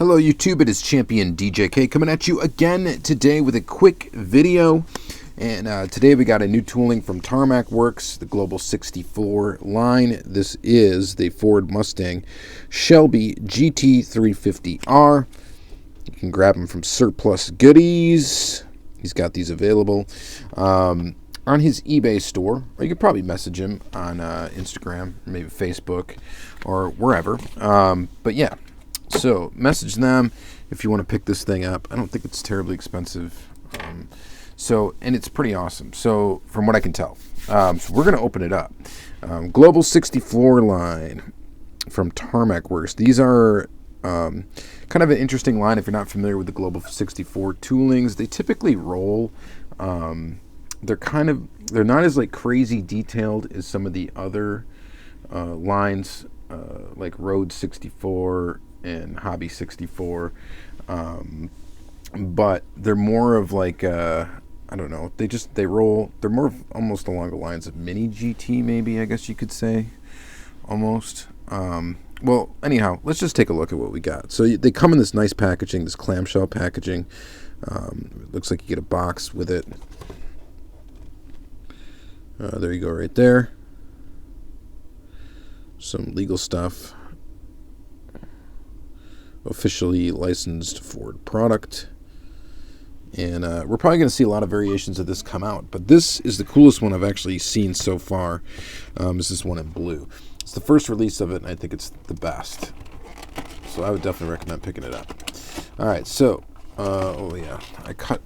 Hello YouTube, it is Championdjk coming at you again today with a quick video. And today we got a new tooling from Tarmac Works, the Global 64 line. This is the Ford Mustang Shelby GT350R. You can grab them from Surplus Goodies. He's got these available on his eBay store, or you could probably message him on Instagram, maybe Facebook, or wherever. But yeah. So message them if you want to pick this thing up. I don't think it's terribly expensive. And it's pretty awesome. So from what I can tell. So we're going to open it up. Global 64 line from Tarmac Works. These are kind of an interesting line if you're not familiar with the Global 64 toolings. They typically roll. They're not as like crazy detailed as some of the other lines like Road 64 and Hobby 64, but they're more of like I don't know, they roll, they're more of almost along the lines of mini GT, maybe, I guess you could say, almost. Well, anyhow, let's just take a look at what we got. So they come in this nice packaging, this clamshell packaging. It looks like you get a box with it. There you go, right there. Some legal stuff. Officially licensed Ford product. And we're probably going to see a lot of variations of this come out, but this is the coolest one I've actually seen so far. Is this one in blue. It's the first release of it, and I think it's the best. So I would definitely recommend picking it up. Alright, so, oh yeah, I cut...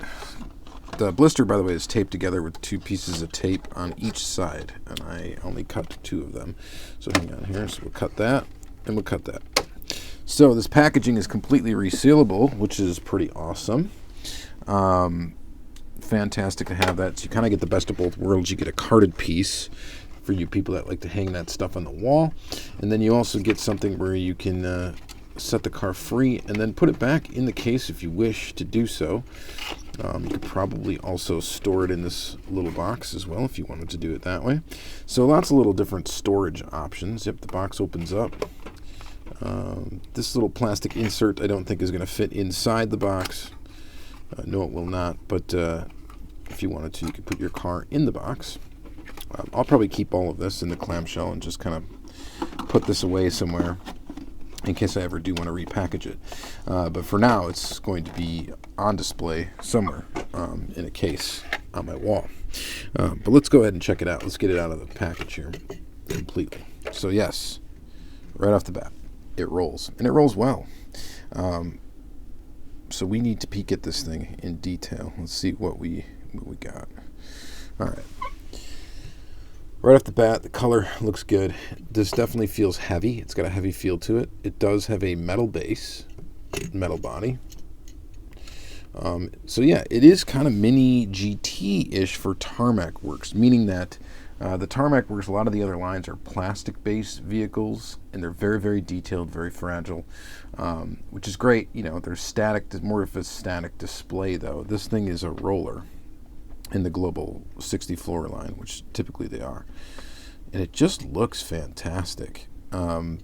The blister, by the way, is taped together with 2 pieces of tape on each side, and I only cut 2 of them. So hang on here, so we'll cut that, and we'll cut that. So this packaging is completely resealable, which is pretty awesome. Fantastic to have that. So you kind of get the best of both worlds. You get a carded piece for you people that like to hang that stuff on the wall. And then you also get something where you can set the car free and then put it back in the case if you wish to do so. You could probably also store it in this little box as well if you wanted to do it that way. So lots of little different storage options. Yep, the box opens up. This little plastic insert I don't think is going to fit inside the box. No, it will not, but if you wanted to, you could put your car in the box. I'll probably keep all of this in the clamshell and just kind of put this away somewhere in case I ever do want to repackage it. But for now, it's going to be on display somewhere in a case on my wall. But let's go ahead and check it out. Let's get it out of the package here completely. So yes, right off the bat, it rolls, and it rolls well. So we need to peek at this thing in detail. Let's see what we got. All right. Right off the bat, the color looks good. This definitely feels heavy. It's got a heavy feel to it. It does have a metal base, metal body. So yeah, it is kind of mini GT-ish for Tarmac Works, meaning that the Tarmac Works, a lot of the other lines are plastic-based vehicles, and they're very, very detailed, very fragile, which is great. You know, they're static, more of a static display, though. This thing is a roller in the Global 64 line, which typically they are. And it just looks fantastic. The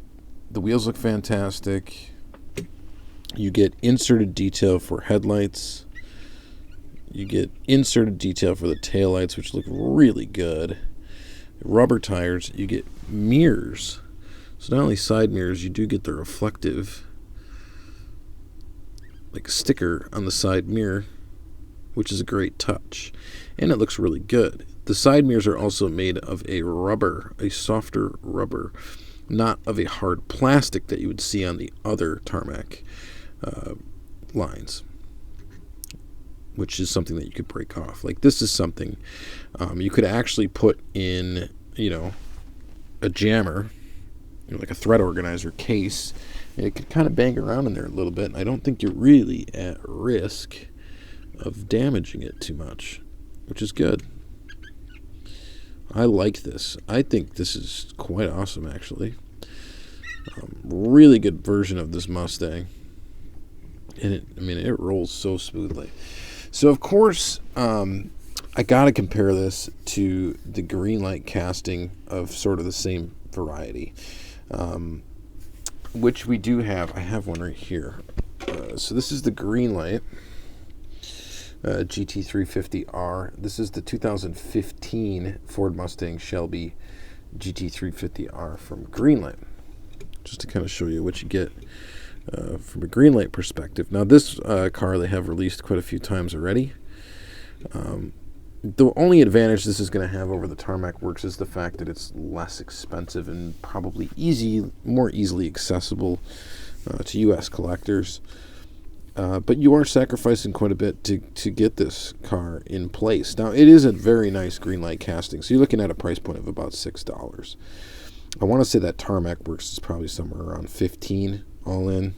wheels look fantastic. You get inserted detail for headlights. You get inserted detail for the taillights, which look really good. Rubber tires. You get mirrors. So not only side mirrors, you do get the reflective, like a sticker on the side mirror, which is a great touch. And it looks really good. The side mirrors are also made of a rubber, a softer rubber, not of a hard plastic that you would see on the other Tarmac lines, which is something that you could break off. Like this is something you could actually put in, you know, a jammer, you know, like a thread organizer case, and it could kind of bang around in there a little bit. And I don't think you're really at risk of damaging it too much, which is good. I like this. I think this is quite awesome, actually. Really good version of this Mustang. And it rolls so smoothly. So of course, I gotta compare this to the Greenlight casting of sort of the same variety, which we do have. I have one right here. So this is the Greenlight GT350R. This is the 2015 Ford Mustang Shelby GT350R from Greenlight. Just to kind of show you what you get from a Greenlight perspective. Now this car they have released quite a few times already. The only advantage this is going to have over the Tarmac Works is the fact that it's less expensive and probably more easily accessible to U.S. collectors. But you are sacrificing quite a bit to get this car in place. Now, it is a very nice Greenlight casting, so you're looking at a price point of about $6. I want to say that Tarmac Works is probably somewhere around $15 all in,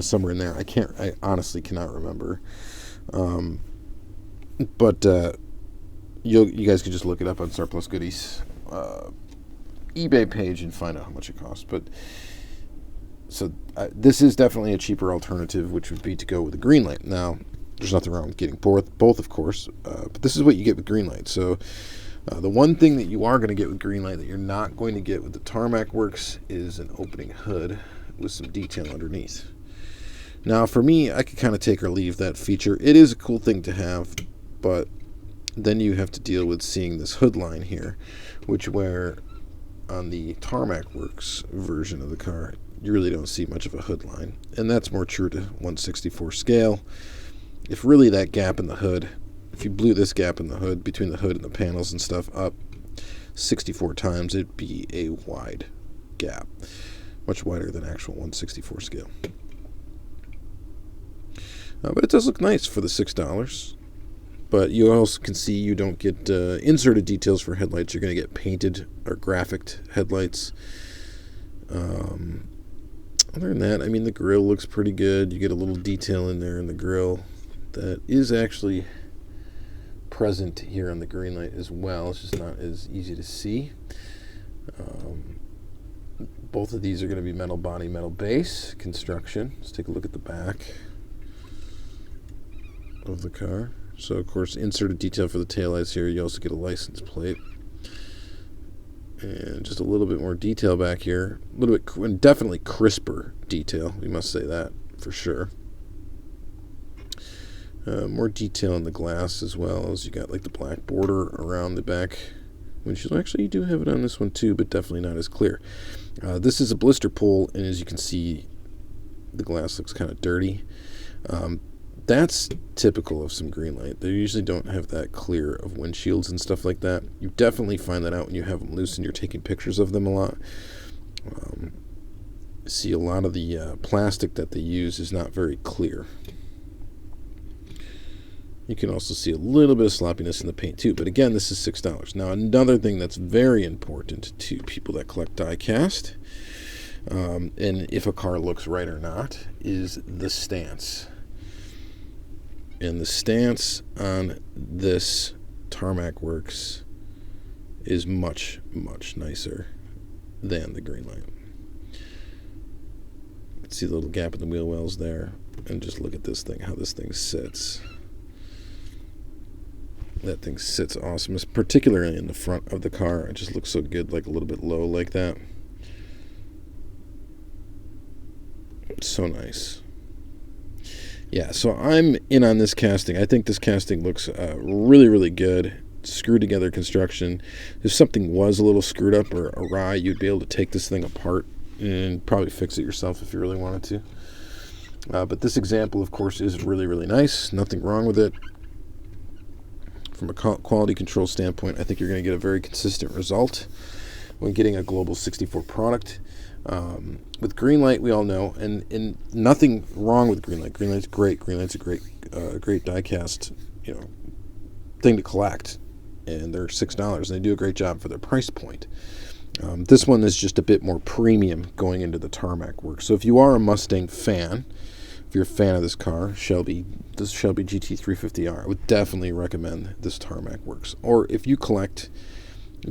somewhere in there. I honestly cannot remember. But you guys can just look it up on Surplus Goodies eBay page and find out how much it costs. But so this is definitely a cheaper alternative, which would be to go with a Greenlight. Now, there's nothing wrong with getting both, of course, but this is what you get with Greenlight. So the one thing that you are going to get with Greenlight that you're not going to get with the Tarmac Works is an opening hood with some detail underneath. Now, for me, I could kind of take or leave that feature. It is a cool thing to have, but then you have to deal with seeing this hood line here, where on the Tarmac Works version of the car, you really don't see much of a hood line. And that's more true to 1/64 scale. If really that gap in the hood, if you blew this gap in the hood, between the hood and the panels and stuff, up 64 times, it'd be a wide gap. Much wider than actual 1/64 scale. But it does look nice for the $6. But you also can see you don't get inserted details for headlights. You're going to get painted or graphicked headlights. Other than that, I mean, the grill looks pretty good. You get a little detail in there in the grill that is actually present here on the Greenlight as well. It's just not as easy to see. Both of these are going to be metal body, metal base construction. Let's take a look at the back of the car. So, of course, inserted detail for the taillights here. You also get a license plate. And just a little bit more detail back here. A little bit, and definitely crisper detail. We must say that for sure. More detail in the glass as well, as you got like the black border around the back windshield. Actually, you do have it on this one too, but definitely not as clear. This is a blister pull, and as you can see, the glass looks kind of dirty. That's typical of some Greenlight. They usually don't have that clear of windshields and stuff like that. You definitely find that out when you have them loose and you're taking pictures of them a lot. See, a lot of the plastic that they use is not very clear. You can also see a little bit of sloppiness in the paint too, but again, this is $6. Now, another thing that's very important to people that collect die-cast, and if a car looks right or not, is the stance. And the stance on this Tarmac Works is much, much nicer than the Greenlight. See the little gap in the wheel wells there, and just look at this thing, how this thing sits. That thing sits awesome, particularly in the front of the car. It just looks so good, like a little bit low like that. It's so nice. Yeah, so I'm in on this casting. I think this casting looks really, really good. Screwed together construction. If something was a little screwed up or awry, you'd be able to take this thing apart and probably fix it yourself if you really wanted to. But this example, of course, is really, really nice. Nothing wrong with it. From a quality control standpoint, I think you're going to get a very consistent result when getting a Global 64 product. With Greenlight, we all know, and nothing wrong with Greenlight. Greenlight's great. Greenlight's a great die-cast, thing to collect, and they're $6, and they do a great job for their price point. This one is just a bit more premium going into the Tarmac Works. So if you are a Mustang fan, if you're a fan of this car, this Shelby GT350R, I would definitely recommend this Tarmac Works. Or if you collect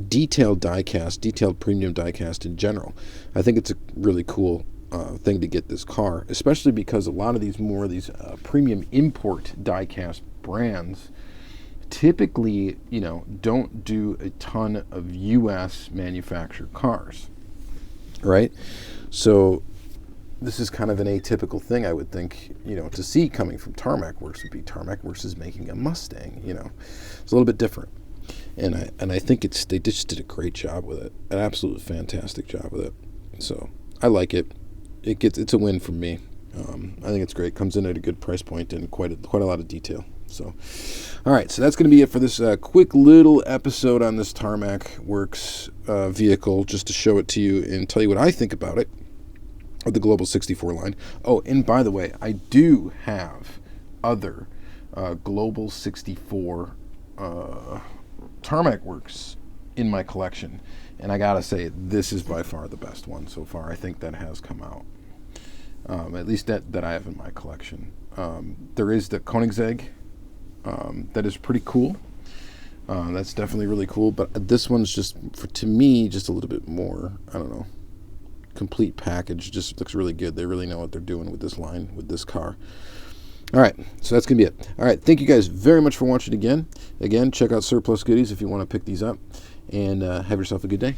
detailed die-cast, detailed premium die-cast in general, I think it's a really cool thing to get this car, especially because a lot of these premium import die-cast brands typically, don't do a ton of U.S. manufactured cars, right? So this is kind of an atypical thing, I would think, to see coming from Tarmac Works would be Tarmac Works is making a Mustang. It's a little bit different, and I think they just did a great job with it, an absolute fantastic job with it. So I like it. It's a win for me. I think it's great. Comes in at a good price point and quite a lot of detail. So, all right. So that's going to be it for this quick little episode on this Tarmac Works vehicle, just to show it to you and tell you what I think about it, of the Global 64 line. Oh, and by the way, I do have other Global 64 Tarmac Works in my collection, and I gotta say, this is by far the best one so far. I think that has come out, at least that I have in my collection. There is the Koenigsegg. That is pretty cool. That's definitely really cool, but this one's to me, just a little bit more, I don't know, complete package. Just looks really good. They really know what they're doing with this line, with this car. All right, so that's going to be it. All right, thank you guys very much for watching again. Check out Surplus Goodies if you want to pick these up, and have yourself a good day.